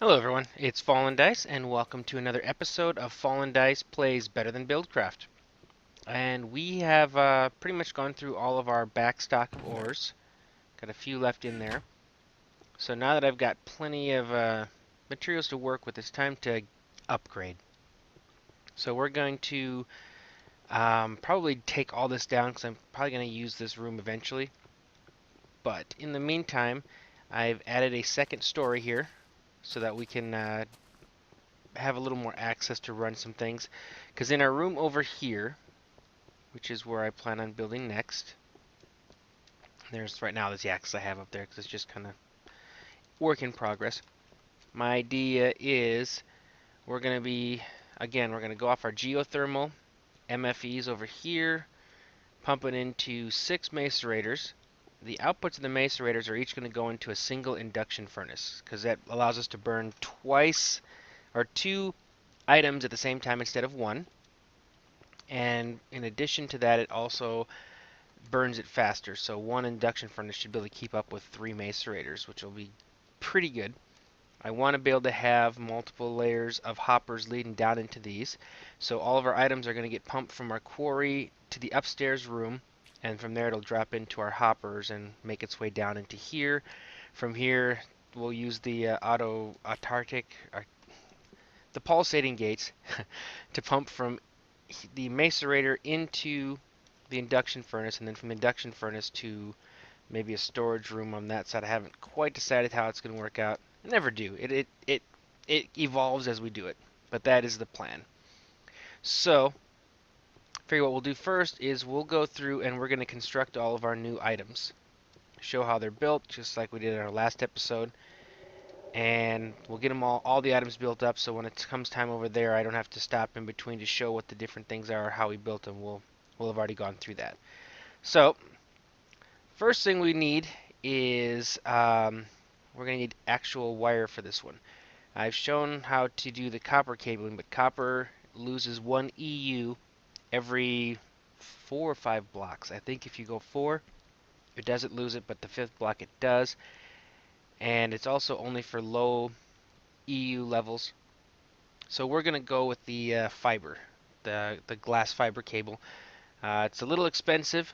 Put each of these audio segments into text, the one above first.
Hello everyone, it's FallenDice and welcome to another episode of FallenDice Plays Better Than Buildcraft. And we have pretty much gone through all of our back stock of ores. Got a few left in there. So now that I've got plenty of materials to work with, it's time to upgrade. So we're going to probably take all this down because I'm probably going to use this room eventually. But in the meantime, I've added a second story here so that we can have a little more access to run some things. Because in our room over here, which is where I plan on building next, right now there's the axis I have up there because it's just kind of work in progress. My idea is we're going to go off our geothermal MFEs over here, pump it into 6 macerators. The outputs of the macerators are each going to go into a single induction furnace because that allows us to burn two items at the same time instead of one. And in addition to that, it also burns it faster. So one induction furnace should be able to keep up with 3 macerators, which will be pretty good. I want to be able to have multiple layers of hoppers leading down into these. So all of our items are going to get pumped from our quarry to the upstairs room, and from there it'll drop into our hoppers and make its way down into here. From here, we'll use the the pulsating gates to pump from the macerator into the induction furnace, and then from the induction furnace to maybe a storage room on that side. I haven't quite decided how it's going to work out. I never do. It evolves as we do it, but that is the plan. So, figure what we'll do first is we'll go through and we're going to construct all of our new items. Show how they're built, just like we did in our last episode. And we'll get them all the items built up, so when it comes time over there, I don't have to stop in between to show what the different things are or how we built them. We'll have already gone through that. So, first thing we need is we're going to need actual wire for this one. I've shown how to do the copper cabling, but copper loses 1 EU every 4 or 5 blocks. I think if you go 4, it doesn't lose it, but the 5th block it does. And it's also only for low EU levels. So we're going to go with the fiber, the glass fiber cable. It's a little expensive,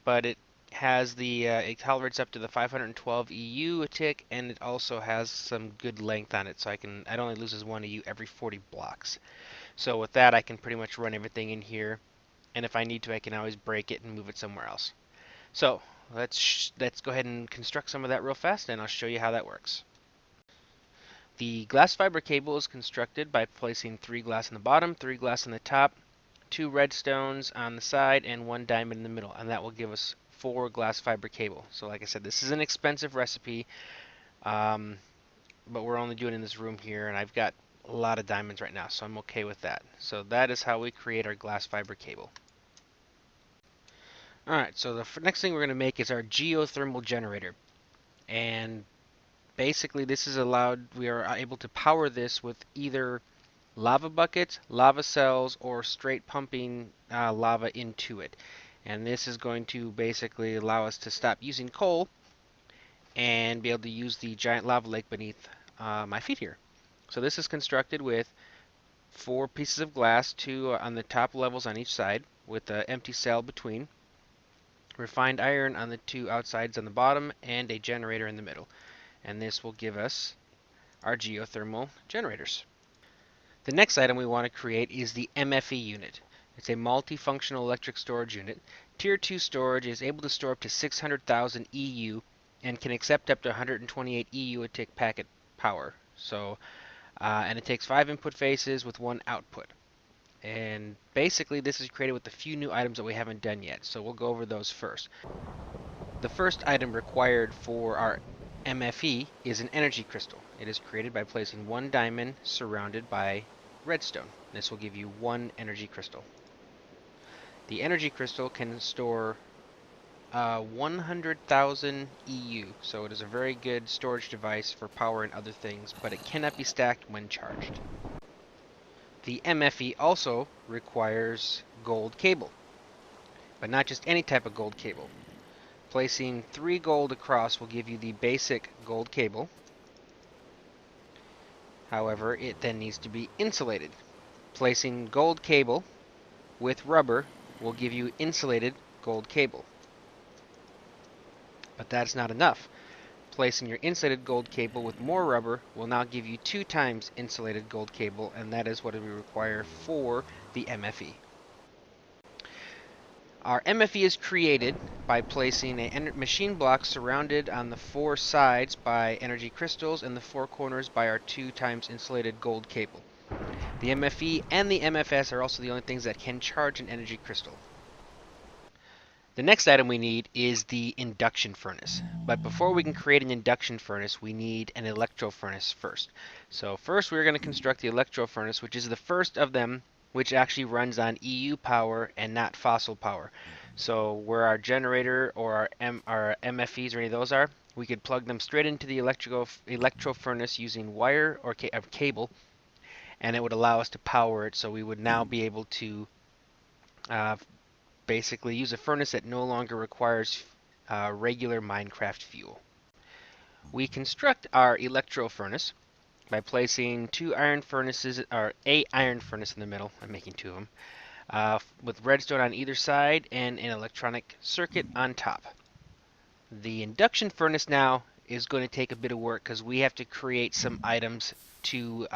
but it tolerates up to the 512 EU a tick, and it also has some good length on it, so it only loses 1 EU every 40 blocks. So with that, I can pretty much run everything in here, and if I need to, I can always break it and move it somewhere else. So let's go ahead and construct some of that real fast, and I'll show you how that works. The glass fiber cable is constructed by placing 3 glass on the bottom, 3 glass on the top, 2 redstones on the side, and 1 diamond in the middle, and that will give us 4 glass fiber cable. So like I said, this is an expensive recipe, but we're only doing it in this room here, and I've got a lot of diamonds right now, so I'm okay with that. So that is how we create our glass fiber cable. Alright, so the next thing we're going to make is our geothermal generator. And basically we are able to power this with either lava buckets, lava cells, or straight pumping lava into it. And this is going to basically allow us to stop using coal and be able to use the giant lava lake beneath my feet here. So this is constructed with 4 pieces of glass, 2 on the top levels on each side, with an empty cell between, refined iron on the 2 outsides on the bottom, and a generator in the middle. And this will give us our geothermal generators. The next item we want to create is the MFE unit. It's a multifunctional electric storage unit. Tier 2 storage is able to store up to 600,000 EU and can accept up to 128 EU a tick packet power. So, and it takes 5 input phases with 1 output. And basically this is created with a few new items that we haven't done yet, so we'll go over those first. The first item required for our MFE is an energy crystal. It is created by placing 1 diamond surrounded by redstone. This will give you 1 energy crystal. The energy crystal can store 100,000 EU, so it is a very good storage device for power and other things, but it cannot be stacked when charged. The MFE also requires gold cable, but not just any type of gold cable. Placing 3 gold across will give you the basic gold cable. However, it then needs to be insulated. Placing gold cable with rubber will give you insulated gold cable. But that's not enough. Placing your insulated gold cable with more rubber will now give you 2 times insulated gold cable, and that is what we require for the MFE. Our MFE is created by placing a machine block surrounded on the 4 sides by energy crystals and the 4 corners by our 2 times insulated gold cable. The MFE and the MFS are also the only things that can charge an energy crystal. The next item we need is the induction furnace. But before we can create an induction furnace, we need an electro furnace first. So first we're going to construct the electro furnace, which is the first of them which actually runs on EU power and not fossil power. So where our generator or our MFEs or any of those are, we could plug them straight into the electro furnace using wire or cable, and it would allow us to power it. So we would now be able to basically use a furnace that no longer requires regular Minecraft fuel. We construct our electro furnace by placing 2 iron furnaces, or a iron furnace in the middle. I'm making 2 of them, with redstone on either side and an electronic circuit on top. The induction furnace now is going to take a bit of work because we have to create some items to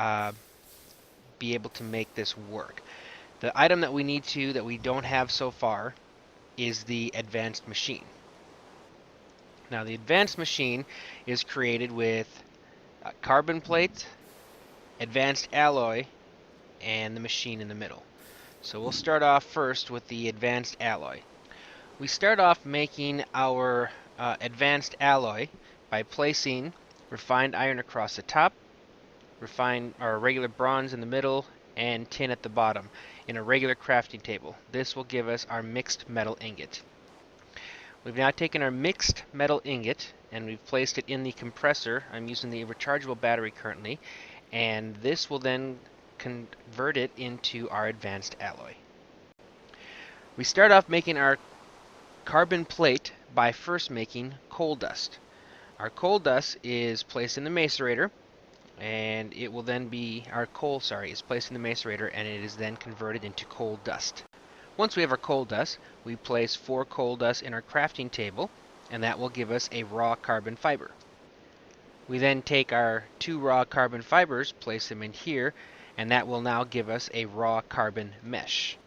be able to make this work. The item that we need that we don't have so far is the advanced machine. Now the advanced machine is created with carbon plate, advanced alloy, and the machine in the middle. So we'll start off first with the advanced alloy. We start off making our advanced alloy by placing refined iron across the top, refined or regular bronze in the middle, and tin at the bottom in a regular crafting table. This will give us our mixed metal ingot. We've now taken our mixed metal ingot and we've placed it in the compressor. I'm using the rechargeable battery currently, and this will then convert it into our advanced alloy. We start off making our carbon plate by first making coal dust. Our coal dust is placed in the macerator, and it will then be is placed in the macerator, and it is then converted into coal dust. Once we have our coal dust, we place 4 coal dust in our crafting table, and that will give us a raw carbon fiber. We then take our 2 raw carbon fibers, place them in here, and that will now give us a raw carbon mesh.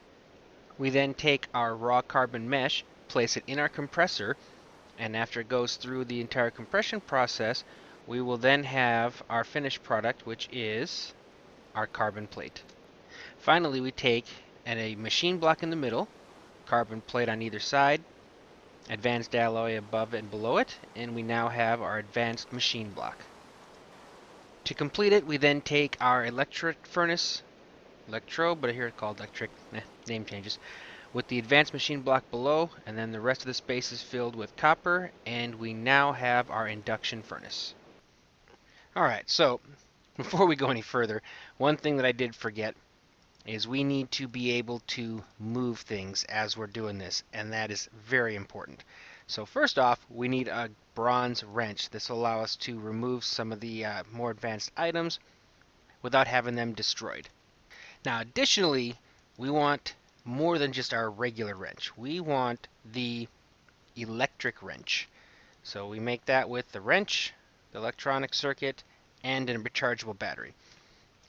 We then take our raw carbon mesh, place it in our compressor, and after it goes through the entire compression process, we will then have our finished product, which is our carbon plate. Finally, we take a machine block in the middle, carbon plate on either side, advanced alloy above and below it, and we now have our advanced machine block. To complete it, we then take our electric furnace, but here it's called electric, name changes, with the advanced machine block below, and then the rest of the space is filled with copper, and we now have our induction furnace. Alright, so before we go any further, one thing that I did forget is we need to be able to move things as we're doing this, and that is very important. So first off, we need a bronze wrench. This will allow us to remove some of the more advanced items without having them destroyed. Now additionally, we want more than just our regular wrench. We want the electric wrench. So we make that with the wrench, the electronic circuit, and a rechargeable battery.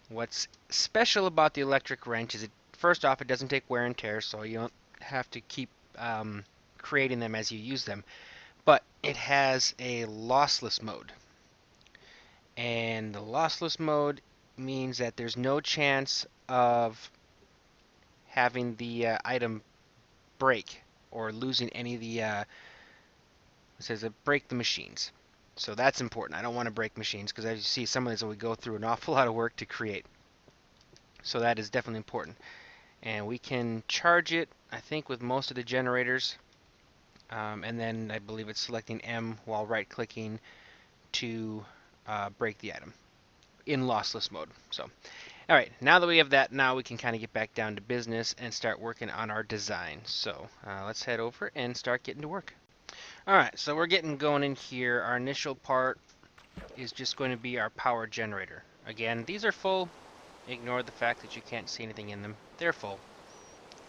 What's special about the electric wrench is first off, it doesn't take wear and tear, so you don't have to keep creating them as you use them. But it has a lossless mode. And the lossless mode means that there's no chance of having the item break or losing any of the, it says break the machines. So that's important. I don't want to break machines because as you see, some of these will go through an awful lot of work to create. So that is definitely important. And we can charge it, I think, with most of the generators. And then I believe it's selecting M while right-clicking to break the item in lossless mode. So, all right, now that we have that, now we can kind of get back down to business and start working on our design. So let's head over and start getting to work. Alright, so we're getting going in here. Our initial part is just going to be our power generator. Again, these are full. Ignore the fact that you can't see anything in them. They're full.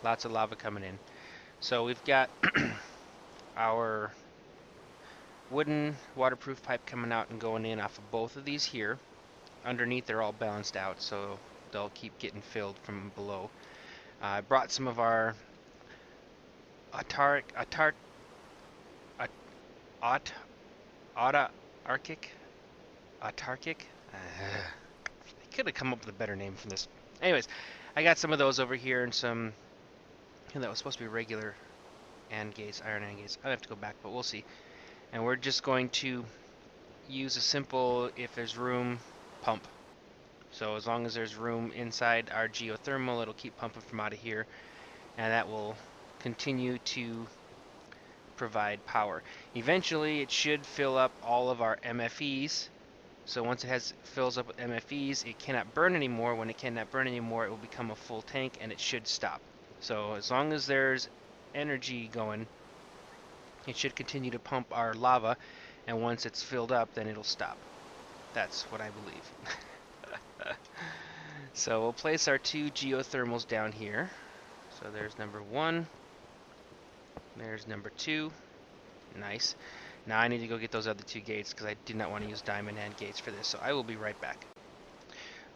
Lots of lava coming in. So we've got our wooden waterproof pipe coming out and going in off of both of these here. Underneath they're all balanced out, so they'll keep getting filled from below. I brought some of our autarkic, I could have come up with a better name for this. Anyways, I got some of those over here and some, that was supposed to be regular AND gates, iron AND gates. I'll have to go back, but we'll see. And we're just going to use a simple, if there's room, pump. So as long as there's room inside our geothermal, it'll keep pumping from out of here, and that will continue to provide power. Eventually, it should fill up all of our MFEs. So once it fills up with MFEs, it cannot burn anymore. When it cannot burn anymore, it will become a full tank, and it should stop. So as long as there's energy going, it should continue to pump our lava, and once it's filled up, then it'll stop. That's what I believe. So we'll place our 2 geothermals down here. So there's number 1. There's number 2. Nice. Now I need to go get those other 2 gates because I did not want to use diamond AND gates for this. So I will be right back.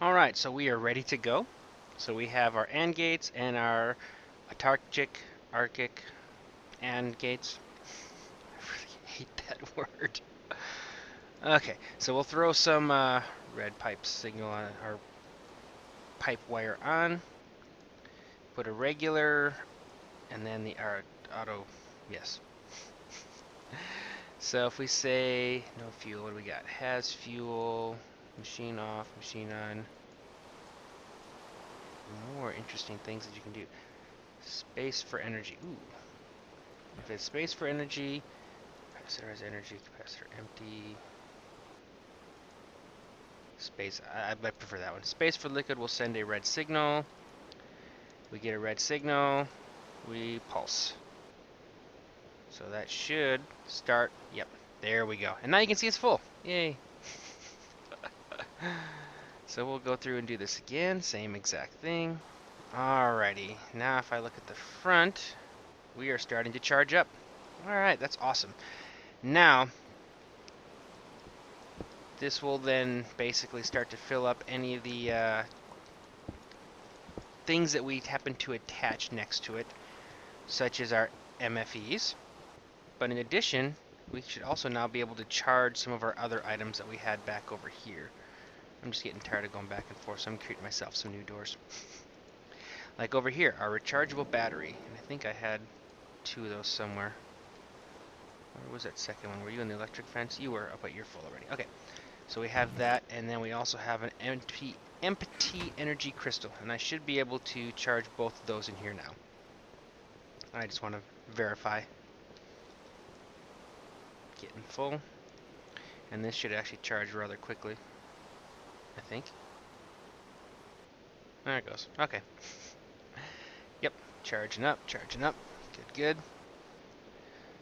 Alright, so we are ready to go. So we have our AND gates and our autarkic AND gates. I really hate that word. Okay, so we'll throw some red pipe signal on, or pipe wire on. Put a regular, and then the auto, yes. So if we say no fuel, what do we got? Has fuel, machine off, machine on. More interesting things that you can do. Space for energy. Ooh. If it's space for energy, capacitor has energy, capacitor empty. Space, I prefer that one. Space for liquid will send a red signal. We get a red signal, we pulse. So that should start, yep, there we go. And now you can see it's full, yay. So we'll go through and do this again, same exact thing. Alrighty, now if I look at the front, we are starting to charge up. Alright, that's awesome. Now, this will then basically start to fill up any of the things that we happen to attach next to it, such as our MFEs. But in addition, we should also now be able to charge some of our other items that we had back over here. I'm just getting tired of going back and forth, so I'm creating myself some new doors. Like over here, our rechargeable battery. And I think I had 2 of those somewhere. Where was that second one? Were you in the electric fence? You were. Oh, but you're full already. Okay. So we have that, and then we also have an empty energy crystal, and I should be able to charge both of those in here now. I just want to verify. Getting full, and this should actually charge rather quickly, I think. There it goes. Okay. Yep, charging up, charging up. Good, good.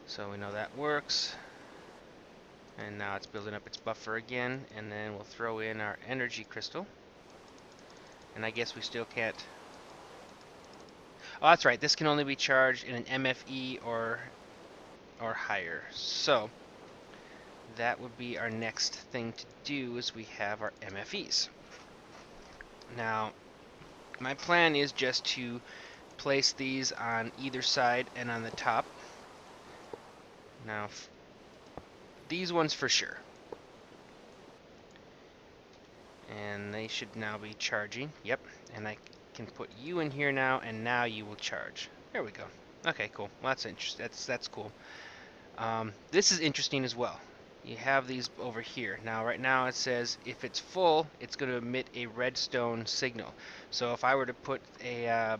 So we know that works. And now it's building up its buffer again, and then we'll throw in our energy crystal. And I guess we still can't... Oh, that's right. This can only be charged in an MFE or higher. So that would be our next thing to do, is we have our MFEs. Now, my plan is just to place these on either side and on the top. Now, these ones for sure. And they should now be charging. Yep, and I can put you in here now, and now you will charge. There we go. Okay, cool. Well, that's interesting. That's cool. This is interesting as well. You have these over here. Now, right now it says if it's full, it's going to emit a redstone signal. So if I were to put a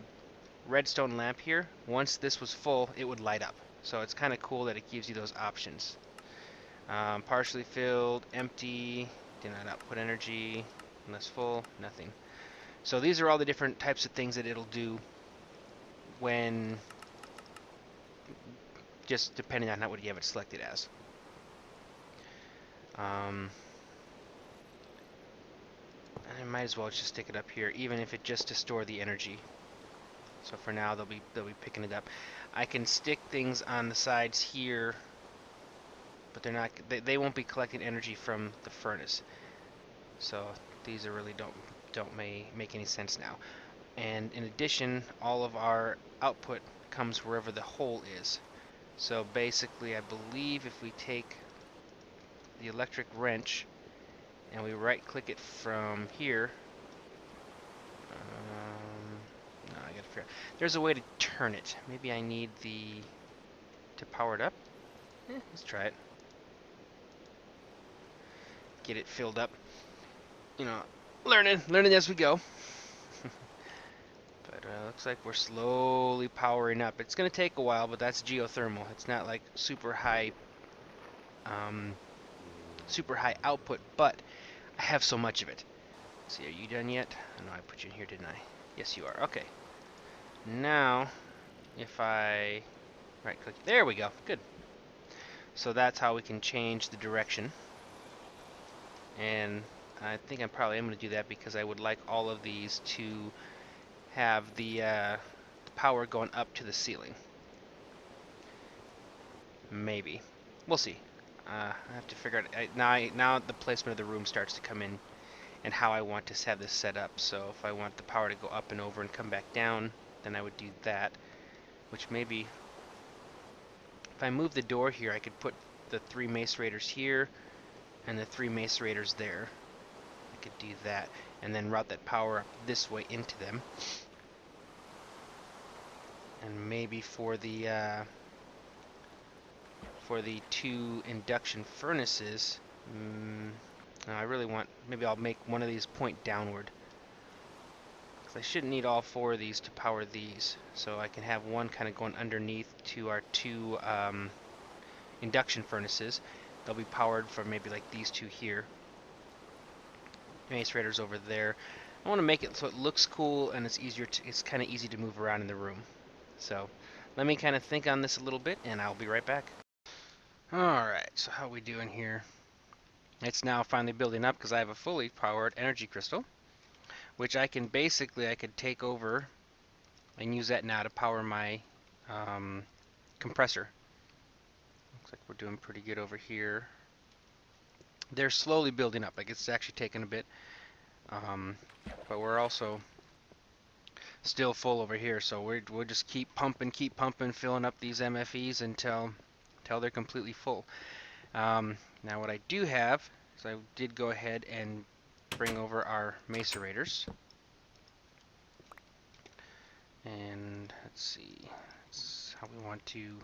redstone lamp here, once this was full, it would light up. So it's kind of cool that it gives you those options. Partially filled, empty, did not output energy, unless full, nothing. So these are all the different types of things that it'll do when, just depending on what you have it selected as. I might as well just stick it up here, even if it just to store the energy. So for now, they'll be picking it up. I can stick things on the sides here, but they're not. They won't be collecting energy from the furnace. So these are really don't make any sense now. And in addition, all of our output comes wherever the hole is. So basically, I believe if we take the electric wrench and we right-click it from here. No, I gotta figure out. There's a way to turn it. Maybe I need to power it up. Let's try it. Get it filled up. You know, learning as we go. But looks like we're slowly powering up. It's gonna take a while, but that's geothermal. It's not like super high output, but I have so much of it. Let's see, are you done yet? I know I put you in here, didn't I? Yes, you are. Okay. Now, if I right-click, there we go. Good. So that's how we can change the direction. And I think I probably am going to do that because I would like all of these to have the power going up to the ceiling. Maybe. We'll see. I have to figure out. Now the placement of the room starts to come in and how I want to have this set up. So if I want the power to go up and over and come back down, then I would do that. Which maybe, if I move the door here, I could put the 3 macerators here and the 3 macerators there. I could do that and then route that power up this way into them. And maybe for the 2 induction furnaces, no, I really want, maybe I'll make one of these point downward. Because I shouldn't need all 4 of these to power these. So I can have one kind of going underneath to our 2 induction furnaces. They'll be powered from maybe like these 2 here. Macerators over there. I want to make it so it looks cool and it's it's kind of easy to move around in the room. So let me kind of think on this a little bit and I'll be right back. Alright, so how are we doing here? It's now finally building up because I have a fully powered energy crystal, which I could take over and use that now to power my compressor. Looks like we're doing pretty good over here. They're slowly building up, like it's actually taking a bit, but we're also still full over here, so we'll just keep pumping, filling up these MFEs until they're completely full. Now what I do have is I did go ahead and bring over our macerators. And let's see, that's how we want to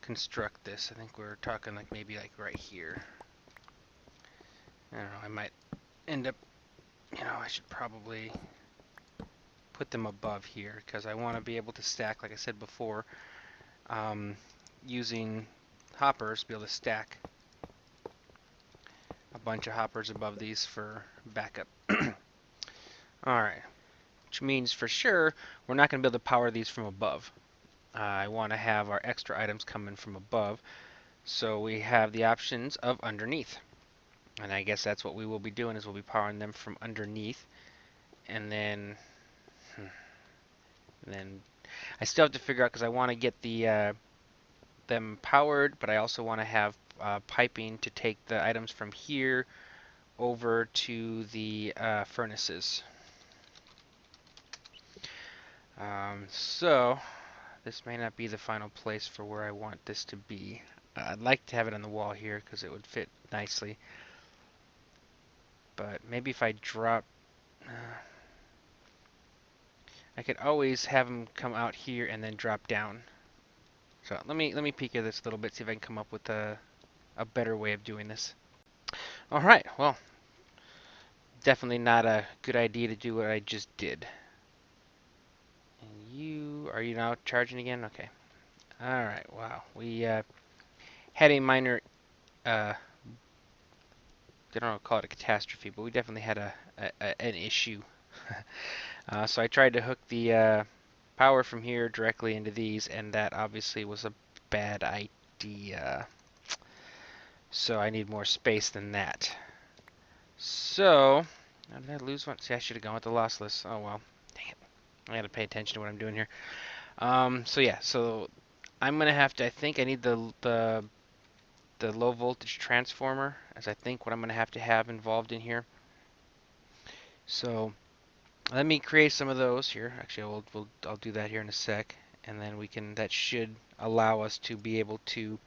construct this. I think we're talking like maybe like right here. I don't know, I might end up, I should probably put them above here because I want to be able to stack, like I said before, using hoppers, be able to stack a bunch of hoppers above these for backup. Alright, which means for sure we're not going to be able to power these from above. I want to have our extra items coming from above, so we have the options of underneath. And I guess that's what we will be doing, is we'll be powering them from underneath. And then I still have to figure out, because I want to get them powered, but I also want to have piping to take the items from here over to the furnaces. So this may not be the final place for where I want this to be. I'd like to have it on the wall here because it would fit nicely. But maybe if I drop, I could always have them come out here and then drop down. So let me peek at this a little bit, see if I can come up with a better way of doing this. All right, well, definitely not a good idea to do what I just did. And are you now charging again? Okay. All right. Wow. We had a minor, I don't know, call it a catastrophe, but we definitely had an issue. So I tried to hook the power from here directly into these, and that obviously was a bad idea. So I need more space than that. So Oh, did I lose one? See, I should have gone with the lossless. Oh well. Dang it. I gotta pay attention to what I'm doing here. So yeah, so I'm gonna have to. I think I need the low voltage transformer, as I think what I'm gonna have to have involved in here. So let me create some of those here. Actually, I'll do that here in a sec, and then that should allow us to be able to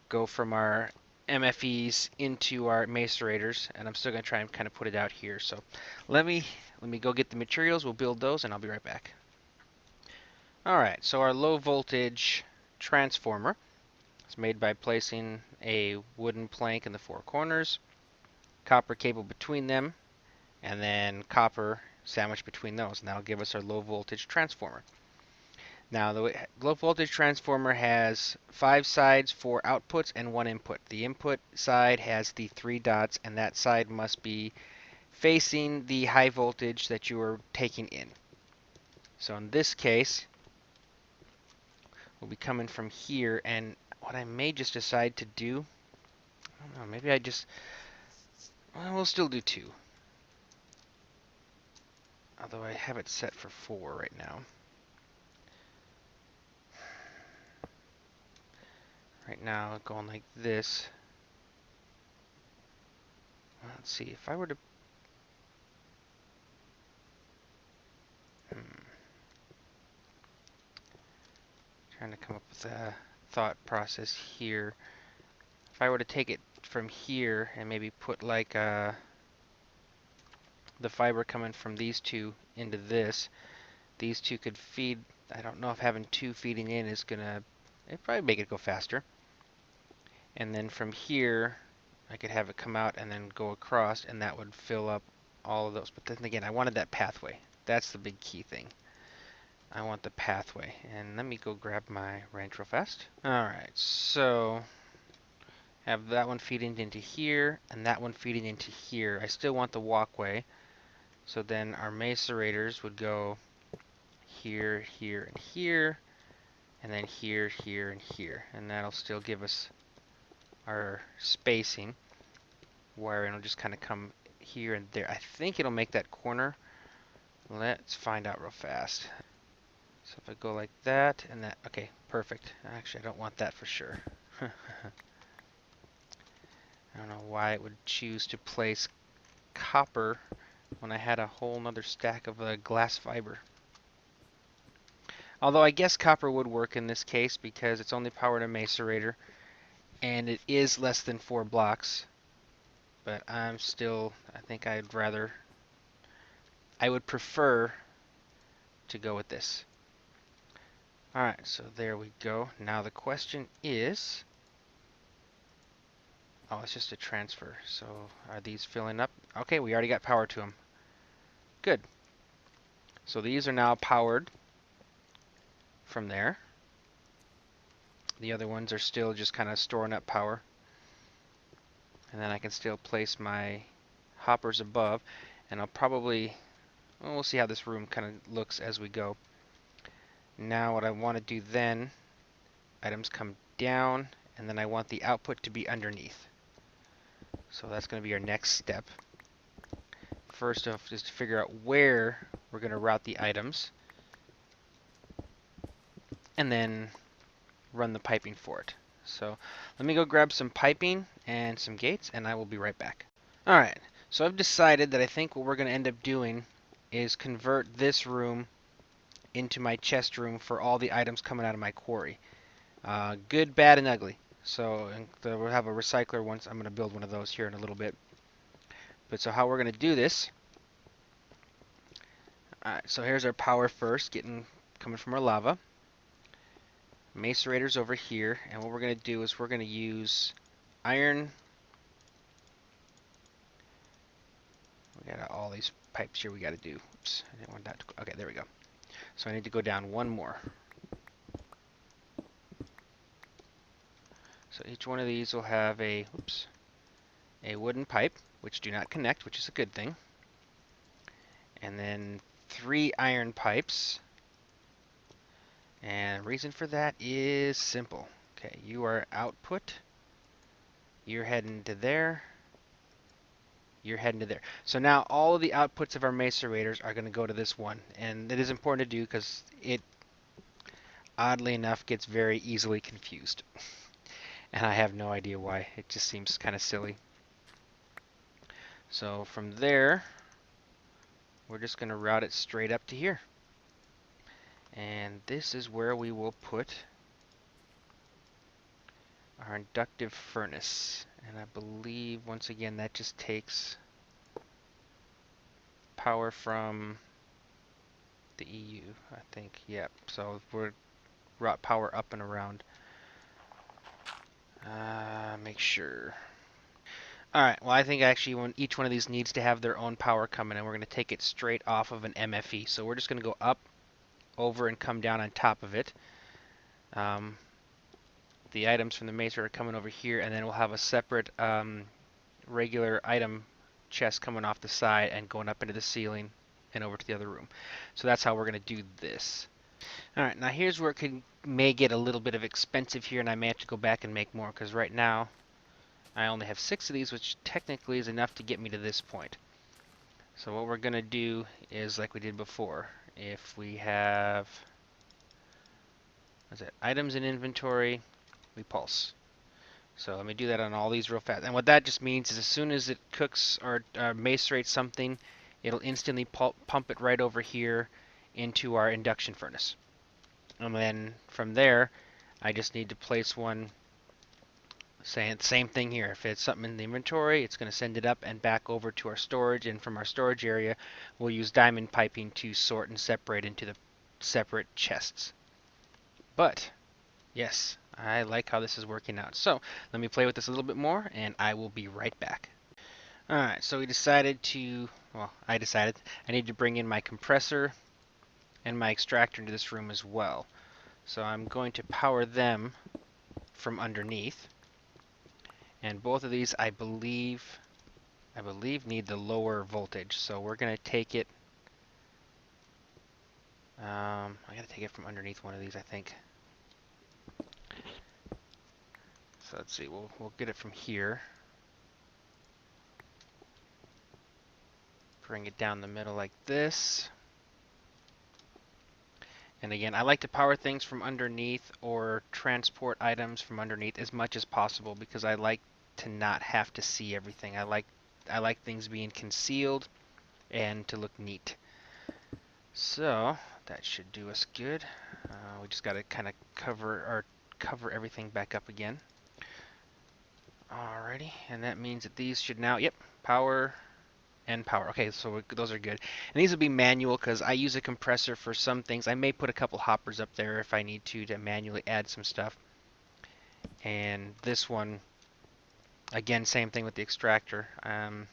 go from our MFEs into our macerators, and I'm still going to try and kind of put it out here. So let me go get the materials. We'll build those, and I'll be right back. All right, so our low voltage transformer is made by placing a wooden plank in the four corners, copper cable between them, and then copper sandwiched between those, and that'll give us our low voltage transformer. Now, the low voltage transformer has 5 sides, 4 outputs, and 1 input. The input side has the 3 dots, and that side must be facing the high voltage that you are taking in. So in this case, we'll be coming from here, and what I may just decide to do, I don't know, maybe well, we'll still do 2. Although I have it set for 4 right now. Right now, going like this. Let's see, if I were to... Trying to come up with a thought process here. If I were to take it from here and maybe put like the fiber coming from these two into this, these two could feed. I don't know if having 2 feeding in is gonna... It'd probably make it go faster. And then from here, I could have it come out and then go across, and that would fill up all of those. But then again, I wanted that pathway. That's the big key thing. I want the pathway. And let me go grab my wrench real fast. Alright, so have that one feeding into here, and that one feeding into here. I still want the walkway. So then our macerators would go here, here, and here, and then here, here, and here. And that'll still give us our spacing. Wiring will just kind of come here and there. I think it'll make that corner. Let's find out real fast. So if I go like that and that, okay, perfect. Actually, I don't want that for sure. I don't know why it would choose to place copper when I had a whole nother stack of glass fiber. Although I guess copper would work in this case because it's only powered a macerator and it is less than 4 blocks. But I think I would prefer to go with this. Alright, so there we go. Now the question is, oh, it's just a transfer. So are these filling up? Okay, we already got power to them. Good. So these are now powered from there. The other ones are still just kind of storing up power. And then I can still place my hoppers above. And I'll probably, well, we'll see how this room kind of looks as we go. Now what I want to do then, items come down, and then I want the output to be underneath. So that's going to be our next step. First off, just to figure out where we're going to route the items, and then run the piping for it. So let me go grab some piping and some gates, and I will be right back. Alright, so I've decided that I think what we're going to end up doing is convert this room into my chest room for all the items coming out of my quarry. Good, bad, and ugly. So we'll have a recycler once. I'm going to build one of those here in a little bit. But so how we're going to do this. Alright, so here's our power first, coming from our lava. Macerators over here, and what we're going to do is we're going to use iron. We got all these pipes here we got to do. Oops, I didn't want that to, okay, there we go. So I need to go down one more. So each one of these will have a wooden pipe, which do not connect, which is a good thing. And then 3 iron pipes. And the reason for that is simple. Okay, you are output. You're heading to there. you're heading to there. So now all of the outputs of our macerators are going to go to this one, and it is important to do because it, oddly enough, gets very easily confused. And I have no idea why. It just seems kind of silly. So from there, we're just going to route it straight up to here. And this is where we will put our inductive furnace. And I believe, once again, that just takes power from the EU, I think. Yep. So we're route power up and around. Make sure. Alright, well I think actually each one of these needs to have their own power coming in. We're going to take it straight off of an MFE. So we're just going to go up, over, and come down on top of it. The items from the macer are coming over here, and then we'll have a separate regular item chest coming off the side and going up into the ceiling and over to the other room. So that's how we're going to do this. Alright, now here's where it may get a little bit of expensive here, and I may have to go back and make more, because right now I only have 6 of these, which technically is enough to get me to this point. So what we're going to do is like we did before. If we have items in inventory, we pulse. So let me do that on all these real fast. And what that just means is as soon as it cooks or macerates something, it'll instantly pump it right over here into our induction furnace. And then from there, I just need to place one, saying the same thing here. If it's something in the inventory, it's going to send it up and back over to our storage. And from our storage area, we'll use diamond piping to sort and separate into the separate chests. But, yes, I like how this is working out. So, let me play with this a little bit more, and I will be right back. Alright, so we decided to, well, I decided I need to bring in my compressor and my extractor into this room as well. So I'm going to power them from underneath. And both of these, I believe need the lower voltage. So we're going to take it, I got to take it from underneath one of these, I think. So let's see, we'll get it from here. Bring it down the middle like this. And again, I like to power things from underneath or transport items from underneath as much as possible because I like to not have to see everything. I like things being concealed and to look neat. So that should do us good. We just got to kind of cover everything back up again. Alrighty, and that means that these should now, yep, power and power. Okay, so those are good. And these will be manual because I use a compressor for some things. I may put a couple hoppers up there if I need to manually add some stuff. And this one, again, same thing with the extractor. I'm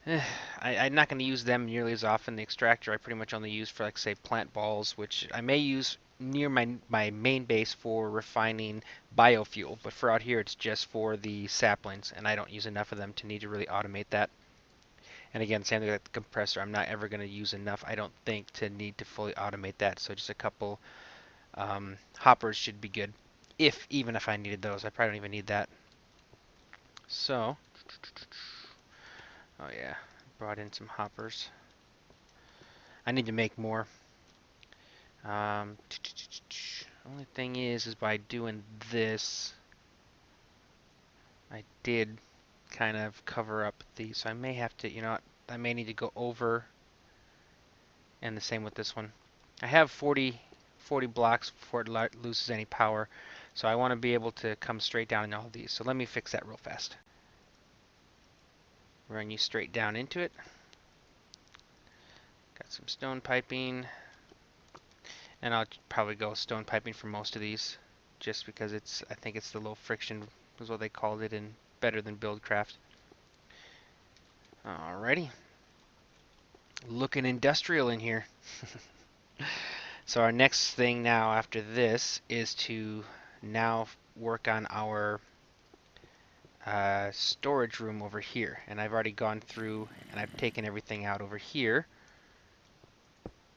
not going to use them nearly as often. The extractor I pretty much only use for, like, say, plant balls, which I may use near my main base for refining biofuel. But for out here, it's just for the saplings, and I don't use enough of them to need to really automate that. And again, same thing with the compressor. I'm not ever going to use enough, I don't think, to need to fully automate that. So just a couple hoppers should be good. Even if I needed those. I probably don't even need that. So, oh yeah, brought in some hoppers. I need to make more. Only thing is by doing this, I did kind of cover up these. So I may have to, you know, I may need to go over. And the same with this one. I have 40 blocks before it loses any power. So I want to be able to come straight down in all of these. So let me fix that real fast. Run you straight down into it. Got some stone piping. And I'll probably go stone piping for most of these. Just because I think it's the low friction is what they called it, and better than Buildcraft. Alrighty. Looking industrial in here. So our next thing now after this is to now work on our storage room over here. And I've already gone through and I've taken everything out over here.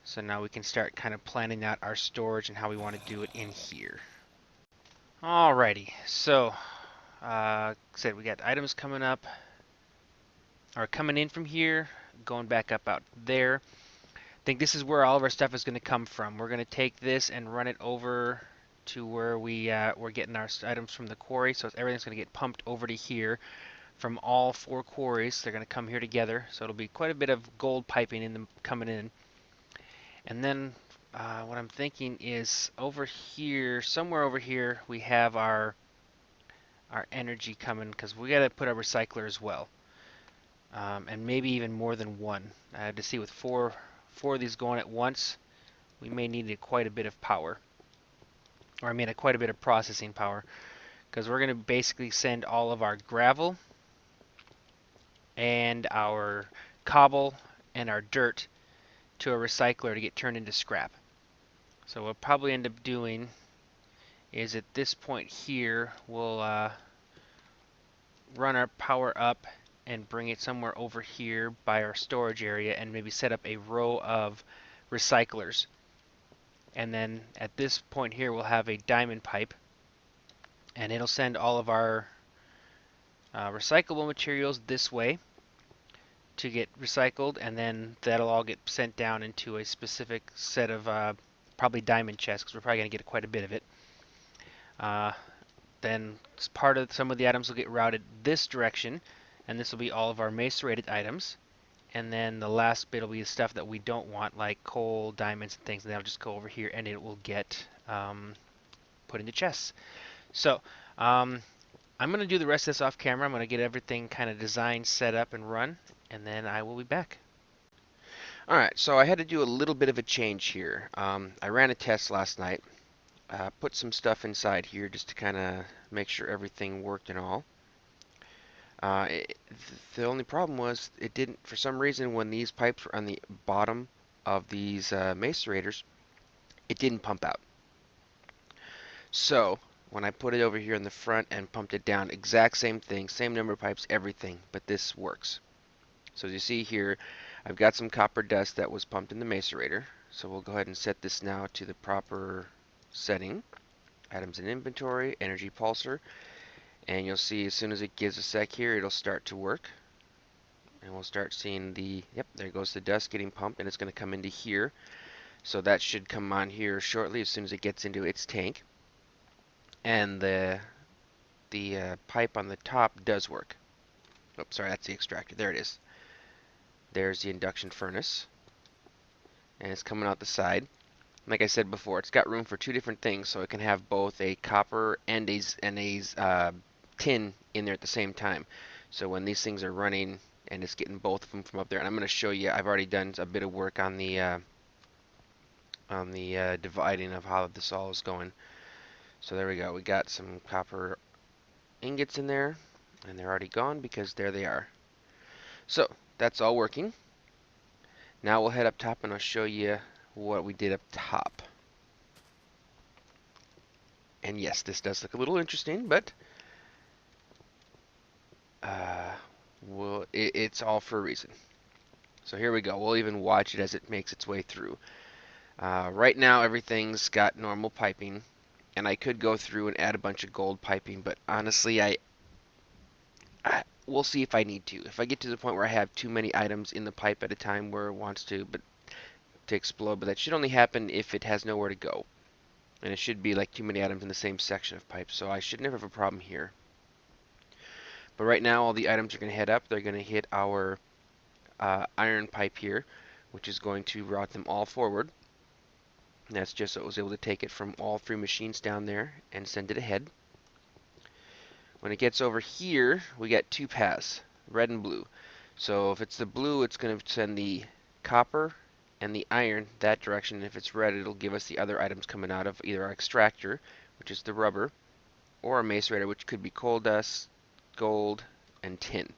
So now we can start kind of planning out our storage and how we want to do it in here. Alrighty, so said we got items coming up. are coming in from here, going back up out there. I think this is where all of our stuff is going to come from. We're going to take this and run it over to where we're getting our items from the quarry. So everything's going to get pumped over to here from all 4 quarries. They're going to come here together. So it'll be quite a bit of gold piping in them coming in. And then what I'm thinking is over here, somewhere over here, we have our energy coming because we got to put our recycler as well. And maybe even more than one. I have to see with four of these going at once, we may need quite a bit of power. Or I mean quite a bit of processing power. Because we're going to basically send all of our gravel and our cobble and our dirt to a recycler to get turned into scrap. So what we'll probably end up doing is at this point here, we'll run our power up and bring it somewhere over here by our storage area and maybe set up a row of recyclers. And then at this point here we'll have a diamond pipe, and it'll send all of our recyclable materials this way to get recycled, and then that'll all get sent down into a specific set of probably diamond chests, because we're probably going to get quite a bit of it. Then part of some of the items will get routed this direction, and this will be all of our macerated items. And then the last bit will be the stuff that we don't want, like coal, diamonds, and things, and that'll just go over here, and it will get put into chests. So I'm going to do the rest of this off camera. I'm going to get everything kind of designed, set up, and run, and then I will be back. Alright, so I had to do a little bit of a change here. I ran a test last night. Put some stuff inside here just to kind of make sure everything worked and all. The only problem was it didn't, for some reason, when these pipes were on the bottom of these macerators, it didn't pump out. So when I put it over here in the front and pumped it down, exact same thing, same number of pipes, everything, but this works. So as you see here, I've got some copper dust that was pumped in the macerator. So we'll go ahead and set this now to the proper setting. Items in inventory, energy pulsar, and you'll see as soon as it gives a sec here, it'll start to work. And we'll start seeing the, yep, there goes the dust getting pumped, and it's going to come into here. So that should come on here shortly as soon as it gets into its tank. And the pipe on the top does work. Oops, sorry, that's the extractor. There it is. There's the induction furnace, and it's coming out the side. Like I said before, it's got room for 2 different things, so it can have both a copper and a tin in there at the same time. So when these things are running, and it's getting both of them from up there, and I'm going to show you, I've already done a bit of work on the dividing of how this all is going. So there we go. We got some copper ingots in there, and they're already gone because there they are. So that's all working. Now we'll head up top and I'll show you what we did up top. And yes, this does look a little interesting, but it's all for a reason. So here we go. We'll even watch it as it makes its way through. Right now everything's got normal piping, and I could go through and add a bunch of gold piping, but honestly we'll see if I need to. If I get to the point where I have too many items in the pipe at a time where it wants to explode, but that should only happen if it has nowhere to go. And it should be like too many items in the same section of pipe, so I should never have a problem here. But right now all the items are going to head up. They're going to hit our iron pipe here, which is going to route them all forward. And that's just so it was able to take it from all 3 machines down there and send it ahead. When it gets over here, we got 2 paths, red and blue. So if it's the blue, it's going to send the copper and the iron that direction. If it's red, it'll give us the other items coming out of either our extractor, which is the rubber, or a macerator, which could be coal dust, gold, and tin.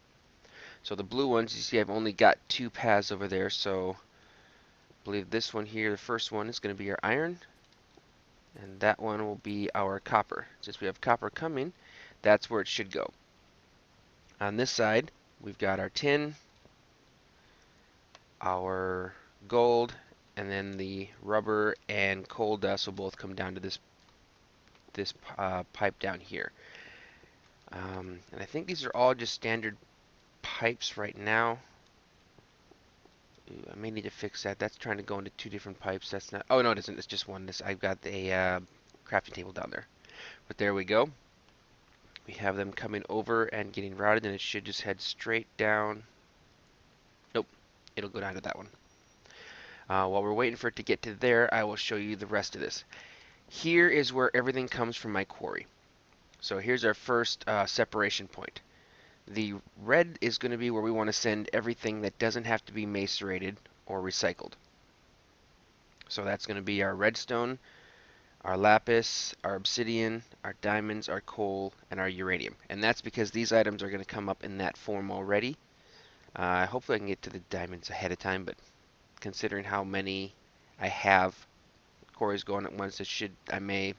So the blue ones, you see I've only got 2 paths over there, so I believe this one here, the first one, is going to be our iron, and that one will be our copper. Since we have copper coming, that's where it should go. On this side, we've got our tin, our gold, and then the rubber and coal dust will both come down to this pipe down here. And I think these are all just standard pipes right now. Ooh, I may need to fix that. That's trying to go into 2 different pipes. That's not. Oh no, it isn't. It's just one. This I've got a crafting table down there. But there we go. We have them coming over and getting routed, and it should just head straight down. Nope, it'll go down to that one. While we're waiting for it to get to there, I will show you the rest of this. Here is where everything comes from my quarry. So here's our first separation point. The red is going to be where we want to send everything that doesn't have to be macerated or recycled. So that's going to be our redstone, our lapis, our obsidian, our diamonds, our coal, and our uranium. And that's because these items are going to come up in that form already. Hopefully I can get to the diamonds ahead of time, but considering how many I have quarries going at once, I may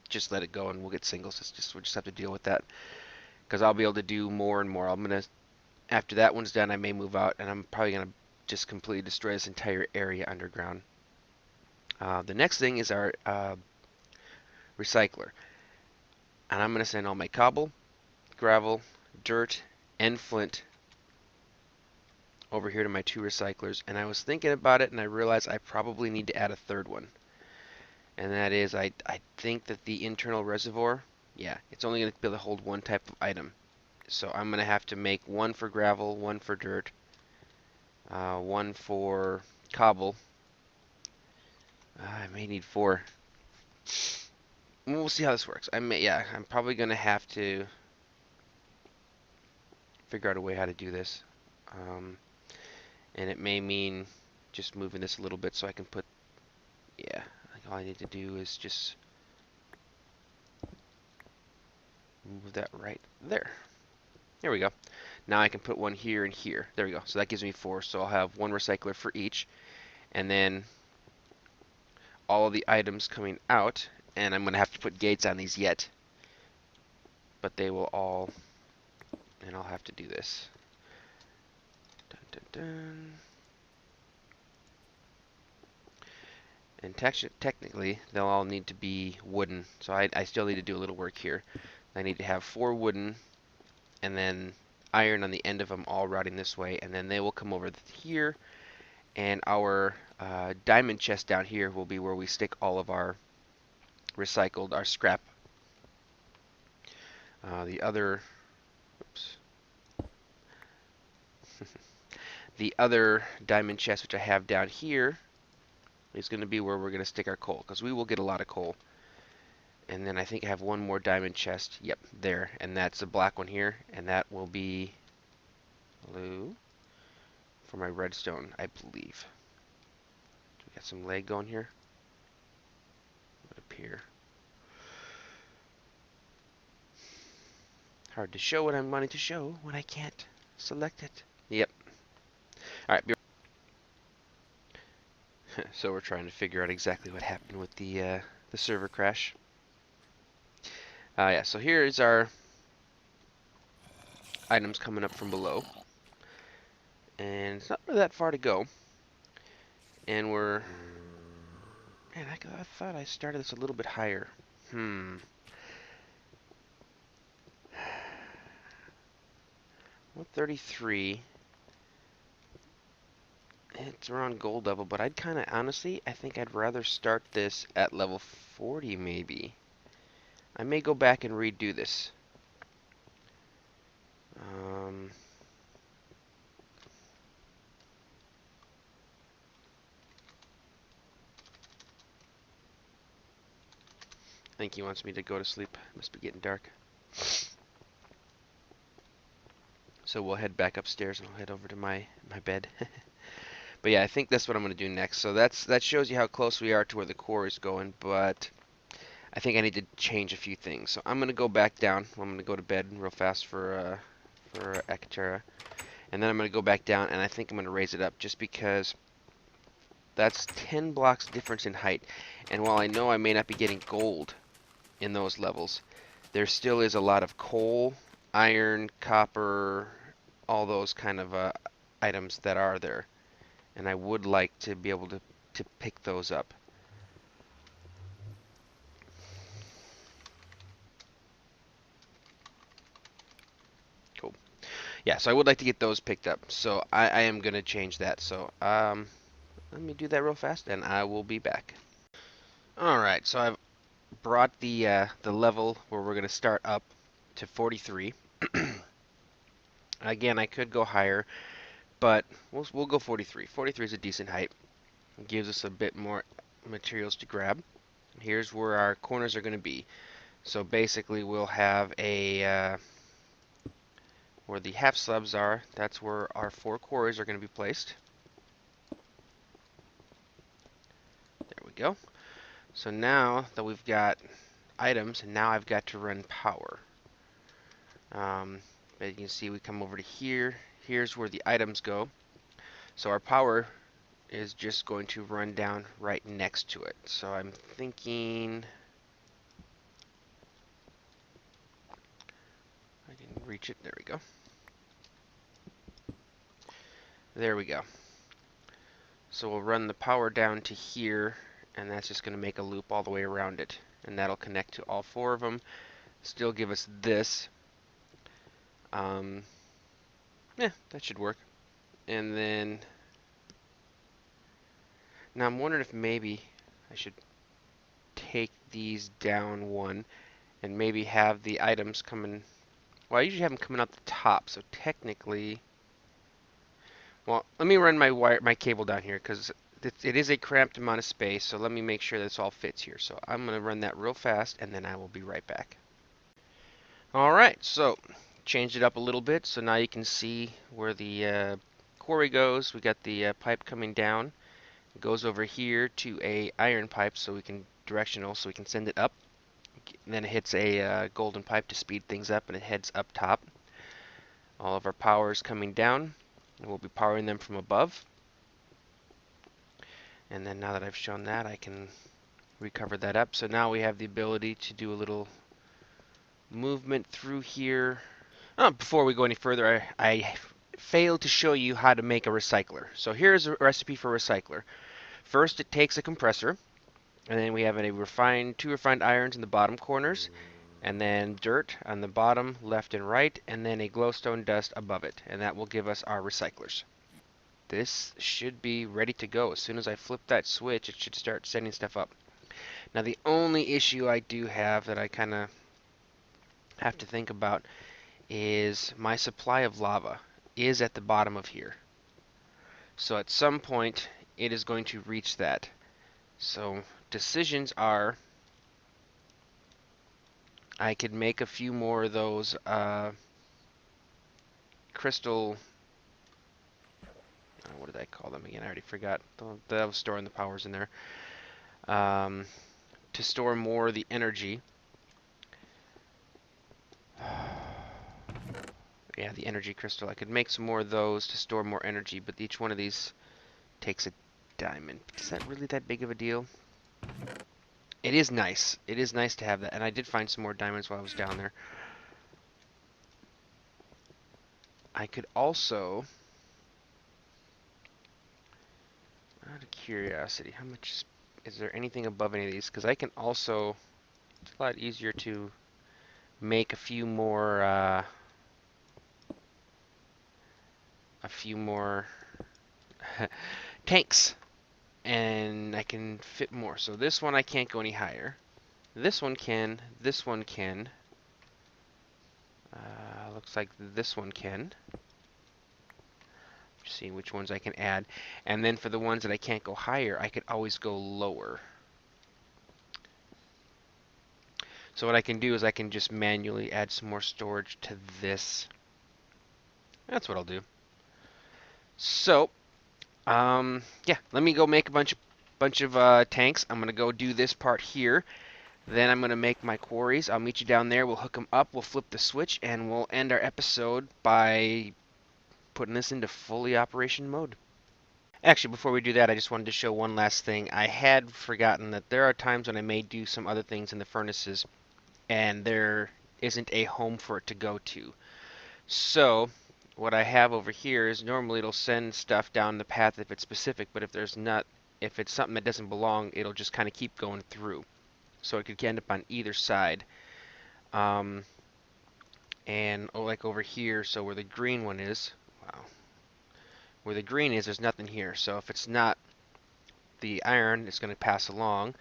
just let it go and we'll get singles. We'll just have to deal with that because I'll be able to do more and more. After that one's done, I may move out and I'm probably gonna just completely destroy this entire area underground. The next thing is our recycler, and I'm gonna send all my cobble, gravel, dirt, and flint over here to my 2 recyclers. And I was thinking about it and I realized I probably need to add a 3rd one. And that is, I think that the internal reservoir, yeah, it's only going to be able to hold 1 type of item. So I'm going to have to make 1 for gravel, 1 for dirt, 1 for cobble. I may need 4. We'll see how this works. I'm probably going to have to figure out a way how to do this. And it may mean just moving this a little bit so I can put, yeah, all I need to do is just move that right there. There we go. Now I can put 1 here and here. There we go. So that gives me 4. So I'll have 1 recycler for each. And then all of the items coming out. And I'm going to have to put gates on these yet. But they will all... And I'll have to do this. Dun, dun, dun. And technically, they'll all need to be wooden. So I still need to do a little work here. I need to have 4 wooden. And then iron on the end of them all routing this way, and then they will come over here, and our diamond chest down here will be where we stick all of our recycled, our scrap. The other diamond chest, which I have down here, is going to be where we're going to stick our coal, because we will get a lot of coal. And then I think I have 1 more diamond chest. Yep, there. And that's a black one here. And that will be blue for my redstone, I believe. Do we got some lag going here? What up here? Hard to show what I'm wanting to show when I can't select it. Yep. Alright. So we're trying to figure out exactly what happened with the server crash. Yeah, so here is our items coming up from below. And it's not really that far to go. And we're... Man, I thought I started this a little bit higher. 133. It's around gold level, but I'd kind of, honestly, I think I'd rather start this at level 40 maybe. I may go back and redo this. I think he wants me to go to sleep. Must be getting dark. So we'll head back upstairs and I'll head over to my bed. But yeah, I think that's what I'm going to do next. So that shows you how close we are to where the core is going, but I think I need to change a few things. So I'm going to go back down. I'm going to go to bed real fast for Acatera. And then I'm going to go back down, and I think I'm going to raise it up just because that's 10 blocks difference in height. And while I know I may not be getting gold in those levels, there still is a lot of coal, iron, copper, all those kind of items that are there. And I would like to be able to pick those up. Cool. Yeah, so I would like to get those picked up. So I am going to change that. So let me do that real fast, and I will be back. All right, so I've brought the level where we're going to start up to 43. Again, I could go higher, but we'll go 43. 43 is a decent height. It gives us a bit more materials to grab. Here's where our corners are going to be. So basically, we'll have a where the half slabs are. That's where our 4 quarries are going to be placed. There we go. So now that we've got items, now I've got to run power. But you can see we come over to here. Here's where the items go. So our power is just going to run down right next to it. So I'm thinking I didn't reach it. There we go. There we go. So we'll run the power down to here, and that's just going to make a loop all the way around it. And that'll connect to all 4 of them. Still give us this. Yeah, that should work. And then, now I'm wondering if maybe I should take these down 1 and maybe have the items coming. Well, I usually have them coming out the top, so technically, well, let me run my cable down here because it is a cramped amount of space. So let me make sure this all fits here. So I'm going to run that real fast, and then I will be right back. All right, so changed it up a little bit, so now you can see where the quarry goes. We got the pipe coming down. It goes over here to a iron pipe, so we can directional, so we can send it up. And then it hits a golden pipe to speed things up, and it heads up top. All of our power is coming down, and we'll be powering them from above. And then now that I've shown that, I can recover that up. So now we have the ability to do a little movement through here. Before we go any further, I failed to show you how to make a recycler. So here's a recipe for a recycler. First, it takes a compressor, and then we have two refined irons in the bottom corners, and then dirt on the bottom left and right, and then a glowstone dust above it, and that will give us our recyclers. This should be ready to go. As soon as I flip that switch, it should start sending stuff up. Now, the only issue I do have that I kind of have to think about is my supply of lava is at the bottom of here. So at some point, it is going to reach that. So decisions are, I could make a few more of those crystal, what did I call them again? I already forgot. That was storing the powers in there. To store more of the energy. Yeah, the energy crystal. I could make some more of those to store more energy, but each one of these takes a diamond. Is that really that big of a deal? It is nice. It is nice to have that, and I did find some more diamonds while I was down there. I could also, out of curiosity, how much is there anything above any of these? Because I can also, it's a lot easier to make a few more tanks, and I can fit more. So this one I can't go any higher. This one can. This one can. Looks like this one can. See which ones I can add. And then for the ones that I can't go higher, I could always go lower. So what I can do is I can just manually add some more storage to this. That's what I'll do. So, yeah, let me go make a bunch of tanks. I'm gonna go do this part here. Then I'm gonna make my quarries. I'll meet you down there. We'll hook them up. We'll flip the switch, and we'll end our episode by putting this into fully operation mode. Actually, before we do that, I just wanted to show one last thing. I had forgotten that there are times when I may do some other things in the furnaces, and there isn't a home for it to go to. So what I have over here is normally it'll send stuff down the path if it's specific, but if it's something that doesn't belong, it'll just kind of keep going through. So it could end up on either side. And like over here, so where the green one is, wow, where the green is, there's nothing here. So if it's not the iron, it's going to pass along,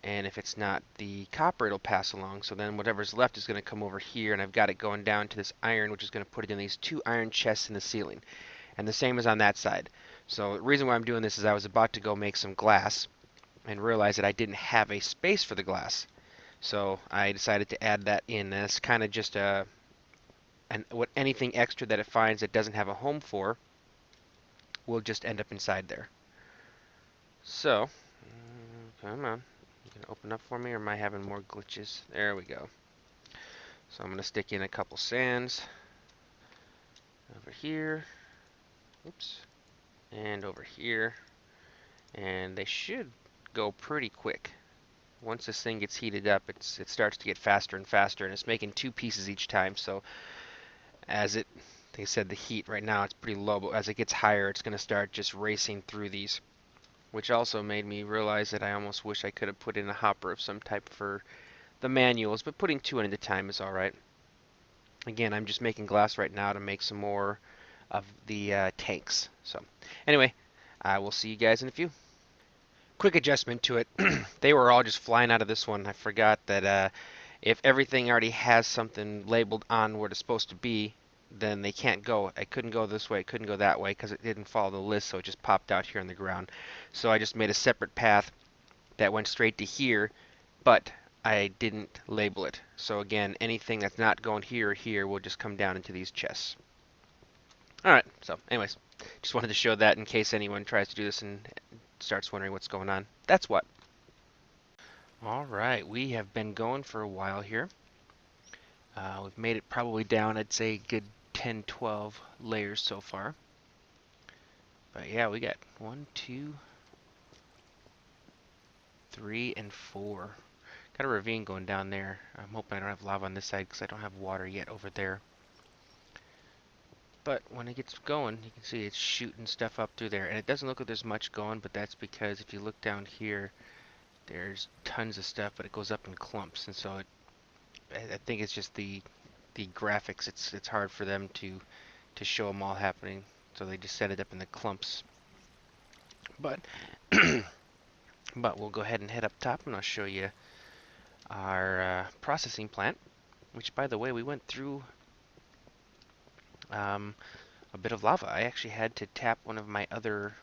and if it's not the copper, it'll pass along. So then whatever's left is going to come over here, and I've got it going down to this iron, which is going to put it in these 2 iron chests in the ceiling. And the same is on that side. So the reason why I'm doing this is I was about to go make some glass and realized that I didn't have a space for the glass. So I decided to add that in. And it's kind of just anything extra that it finds that doesn't have a home for will just end up inside there. So, come on. You can open up for me, or am I having more glitches? There we go. So I'm going to stick in a couple sands over here. Oops. And over here. And they should go pretty quick. Once this thing gets heated up, it starts to get faster and faster, and it's making 2 pieces each time. So as it, they said the heat right now it's pretty low, but as it gets higher, it's going to start just racing through these. Which also made me realize that I almost wish I could have put in a hopper of some type for the manuals, but putting 2 in at a time is alright. Again, I'm just making glass right now to make some more of the tanks. So anyway, I will see you guys in a few. Quick adjustment to it. They were all just flying out of this one. I forgot that if everything already has something labeled on where it's supposed to be, then they can't go. I couldn't go this way, I couldn't go that way because it didn't follow the list, so it just popped out here on the ground. So I just made a separate path that went straight to here, but I didn't label it. So again, anything that's not going here or here will just come down into these chests. Alright, so anyways, just wanted to show that in case anyone tries to do this and starts wondering what's going on. That's what. Alright, we have been going for a while here. We've made it probably down, I'd say, a good 10, 12 layers so far. But yeah, we got 1, 2, 3, and 4. Got a ravine going down there. I'm hoping I don't have lava on this side because I don't have water yet over there. But when it gets going, you can see it's shooting stuff up through there. And it doesn't look like there's much going, but that's because if you look down here, there's tons of stuff, but it goes up in clumps. And so I think it's just the graphics. It's hard for them to show them all happening. So they just set it up in the clumps. But we'll go ahead and head up top, and I'll show you our processing plant, which, by the way, we went through a bit of lava. I actually had to tap one of my other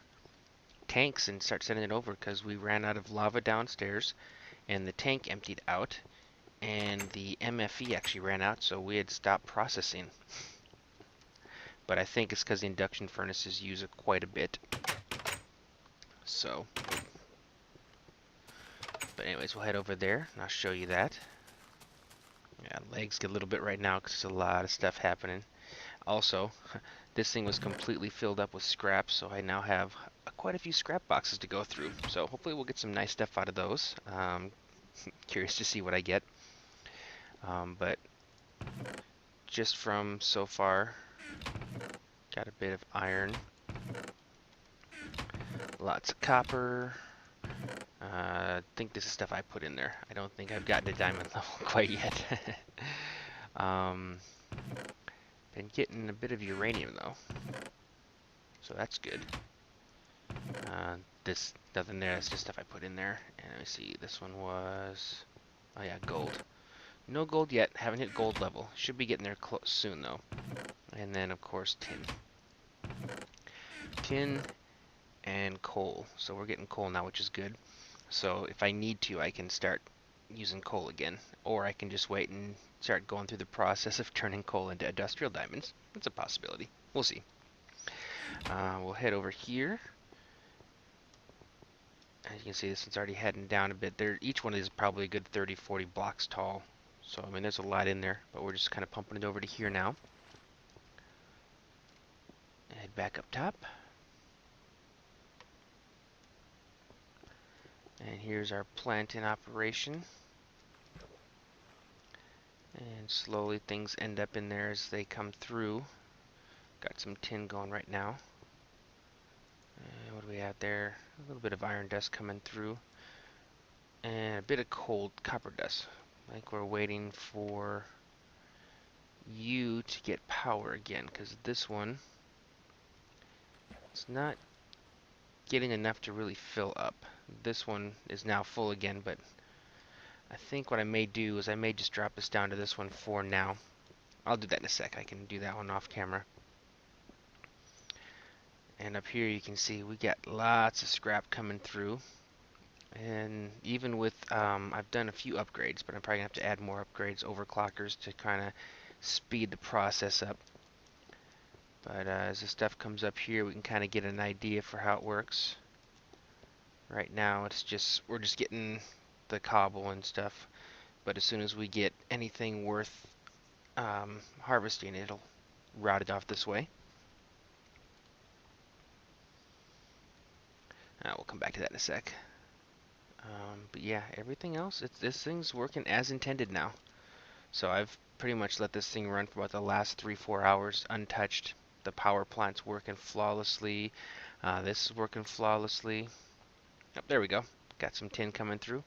tanks and start sending it over because we ran out of lava downstairs, and the tank emptied out, and the MFE actually ran out, so we had stopped processing. But I think it's because the induction furnaces use it quite a bit. So, but anyways, we'll head over there, and I'll show you that. Yeah, legs get a little bit right now because there's a lot of stuff happening. Also, this thing was completely filled up with scrap, so I now have quite a few scrap boxes to go through. So hopefully we'll get some nice stuff out of those. Curious to see what I get. But just from so far, got a bit of iron, lots of copper. I think this is stuff I put in there. I don't think I've gotten to diamond level quite yet. Been getting a bit of uranium though, so that's good. This nothing there. That's just stuff I put in there. And let me see. This one was, oh yeah, gold. No gold yet. Haven't hit gold level. Should be getting there soon though. And then of course tin. Tin and coal. So we're getting coal now, which is good. So if I need to, I can start using coal again, or I can just wait and start going through the process of turning coal into industrial diamonds. That's a possibility. We'll see. We'll head over here. As you can see, this one's already heading down a bit. Each one of these is probably a good 30, 40 blocks tall. So, I mean, there's a lot in there, but we're just kind of pumping it over to here now. Head back up top. And here's our plant in operation. And slowly things end up in there as they come through. Got some tin going right now. And what do we have there? A little bit of iron dust coming through. And a bit of cold copper dust. I think we're waiting for U to get power again, because this one is not getting enough to really fill up. This one is now full again, but I think what I may do is I may just drop this down to this one for now. I'll do that in a sec. I can do that one off camera. And up here you can see we got lots of scrap coming through. And even with, I've done a few upgrades, but I'm probably going to have to add more upgrades, overclockers, to kind of speed the process up. But as the stuff comes up here, we can kind of get an idea for how it works. Right now, we're just getting the cobble and stuff. But as soon as we get anything worth harvesting, it'll route it off this way. We'll come back to that in a sec. But yeah, everything else, this thing's working as intended now. So I've pretty much let this thing run for about the last 3-4 hours untouched. The power plant's working flawlessly. This is working flawlessly. Oh, there we go. Got some tin coming through.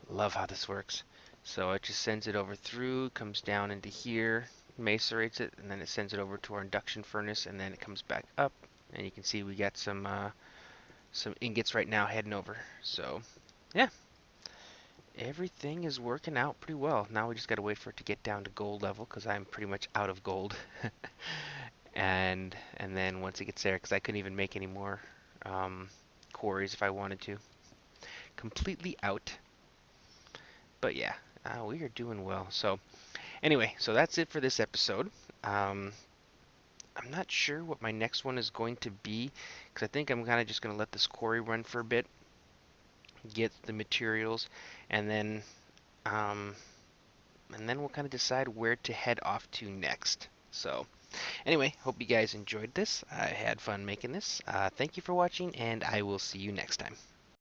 Love how this works. So it just sends it over through, comes down into here, macerates it, and then it sends it over to our induction furnace, and then it comes back up. And you can see we got some ingots right now heading over. So yeah, everything is working out pretty well. Now we just got to wait for it to get down to gold level, because I'm pretty much out of gold. and then once it gets there, because I couldn't even make any more quarries if I wanted to. Completely out. But yeah, we are doing well. So anyway, so that's it for this episode. I'm not sure what my next one is going to be, because I think I'm kind of just going to let this quarry run for a bit, get the materials, and then we'll kind of decide where to head off to next. So anyway, hope you guys enjoyed this. I had fun making this. Thank you for watching, and I will see you next time.